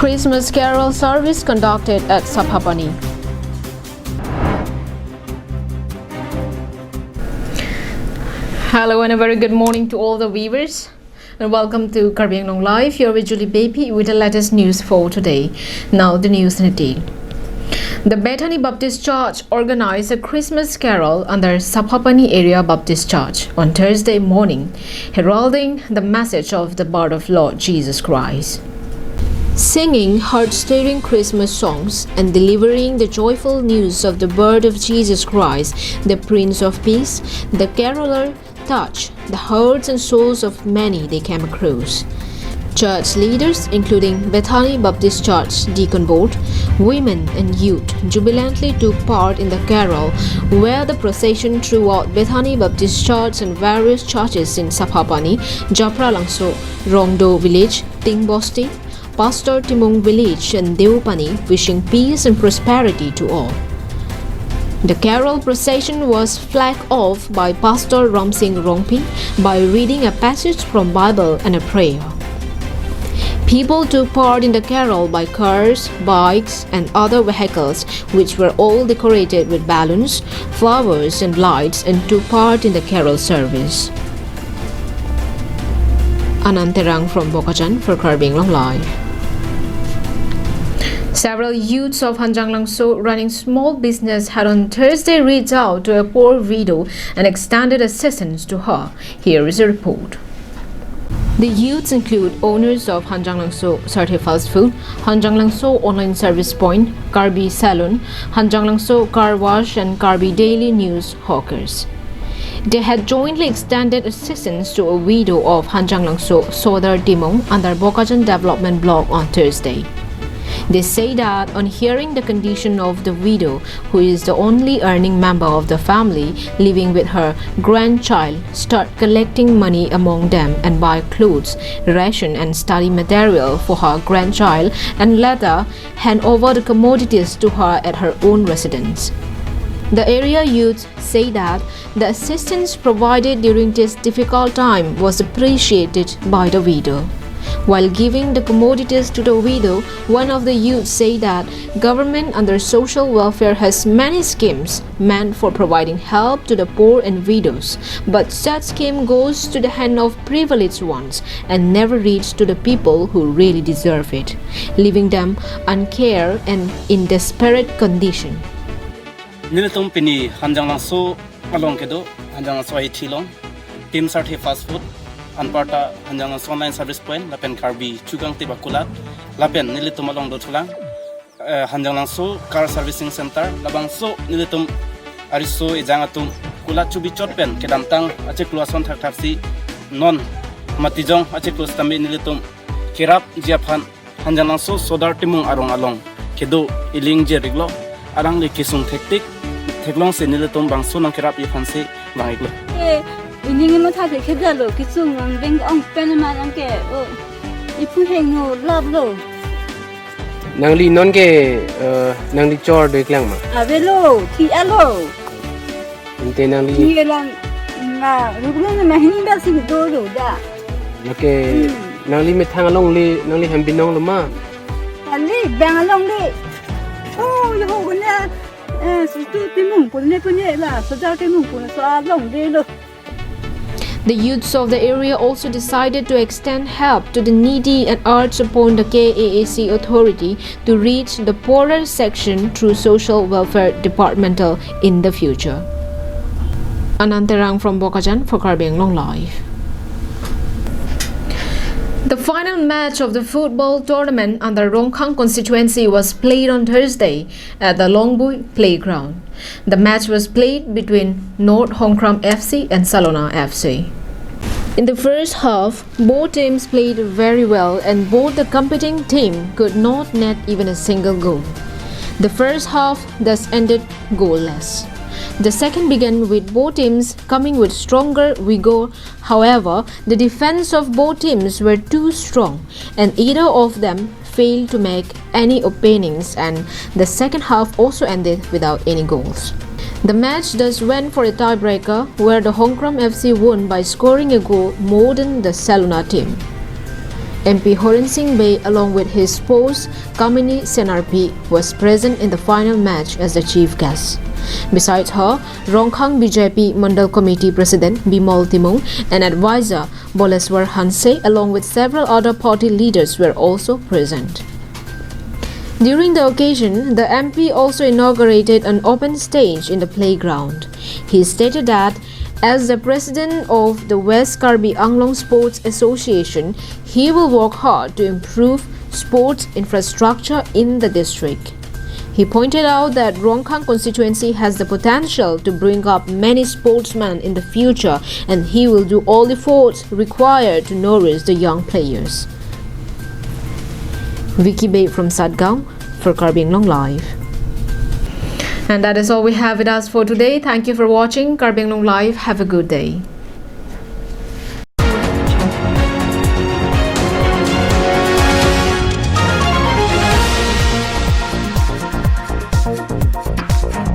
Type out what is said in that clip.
Christmas carol service conducted at Saphapani. Hello and a very good morning to all the viewers, and welcome to Karbi Anglong Live. Here with Julie Baby with the latest news for today. Now the news in detail. The Bethany Baptist Church organized a Christmas carol under Saphapani Area Baptist Church on Thursday morning, heralding the message of the birth of Lord Jesus Christ. Singing heart-stirring Christmas songs and delivering the joyful news of the birth of Jesus Christ, the Prince of Peace, the caroler touched the hearts and souls of many they came across. Church leaders, including Bethany Baptist Church Deacon Board, women and youth, jubilantly took part in the carol, where the procession throughout Bethany Baptist Church and various churches in Saphapani, Japra Langso, Rongdo Village, Tingbosti, Pastor Timong Village and Deupani, wishing peace and prosperity to all. The carol procession was flagged off by Pastor Ramsing Rongpi by reading a passage from Bible and a prayer. People took part in the carol by cars, bikes and other vehicles, which were all decorated with balloons, flowers and lights, and took part in the carol service. Ananterang from Bokachan for Karbi Anglong Live. Several youths of Hanjang Langso running small business had on Thursday reached out to a poor widow and extended assistance to her. Here is a report. The youths include owners of Hanjang Langso Sarthi Fast Food, Hanjang Langso Online Service Point, Karbi Salon, Hanjang Langso Car Wash and Karbi Daily News hawkers. They had jointly extended assistance to a widow of Hanjang Langso Sodar Timong under Bokachan Development Block on Thursday. They say that on hearing the condition of the widow, who is the only earning member of the family living with her grandchild, start collecting money among them and buy clothes, ration and study material for her grandchild, and later hand over the commodities to her at her own residence. The area youths say that the assistance provided during this difficult time was appreciated by the widow. While giving the commodities to the widow, one of the youths said that government under social welfare has many schemes meant for providing help to the poor and widows, but such scheme goes to the hand of privileged ones and never reaches to the people who really deserve it, leaving them uncared and in desperate condition. Nilitum pini Hanjang Langso along kedo Hanjang Langso ai thilong Team Sarthi Fast Food Anparta Hanjang Langso Online Service Point lapen Karbi Chugang Tiba Kulat lapen nilitum along do thulang Hanjang Langso Car Servicing Center labangso nilitum ariso ejangatum Kulat Chubi Chotpen kedamtang ache kluason thakthapsi non matijong ache klus tambi nilitum kirap jiaphan Hanjang Langso Sodar Timong arong along kedo iling je riglo arang le kisung tektik teklong se nilitum bangso nang kirap ifanse bangiglo 이닝이 뭐 다들 계절로 기승은 뱅 엉빼는만 게 이프행로 럽로 nangli non ke nangli chor de klang ma 아벨로 티알로 inte nangli 이게랑 나 누구는 막 힘이 도로다 ke nangli me thang long li nangli ham binong lo ma 알리 뱅알롱리 오 이거 그냥 수도 때문 보내라 서자 때문 보내서 알롱리로. The youths of the area also decided to extend help to the needy and urged upon the KAAC authority to reach the poorer section through social welfare departmental in the future. Ananterang from Bokachan for Karbi Anglong Live. The final match of the football tournament under Rongkhang constituency was played on Thursday at the Longbui Playground. The match was played between North Hongkram FC and Salona FC. In the first half, both teams played very well and both the competing team could not net even a single goal. The first half thus ended goalless. The second began with both teams coming with stronger vigor. However, the defense of both teams were too strong and either of them failed to make any openings, and the second half also ended without any goals. The match thus went for a tiebreaker where the Hongkram FC won by scoring a goal more than the Salona team. MP Horen Singh Bey, along with his spouse Kamini Senarpi, was present in the final match as the chief guest. Besides her, Rongkhang BJP Mandal Committee President Bimal Timung and advisor Boleswar Hanse, along with several other party leaders, were also present. During the occasion, the MP also inaugurated an open stage in the playground. He stated that as the president of the West Karbi Anglong Sports Association, he will work hard to improve sports infrastructure in the district. He pointed out that Rongkhang constituency has the potential to bring up many sportsmen in the future, and he will do all the efforts required to nourish the young players. Vicky Bay from Satgaon for Karbi Anglong Live. And that is all we have with us for today. Thank you for watching Karbi Anglong Live. Have a good day.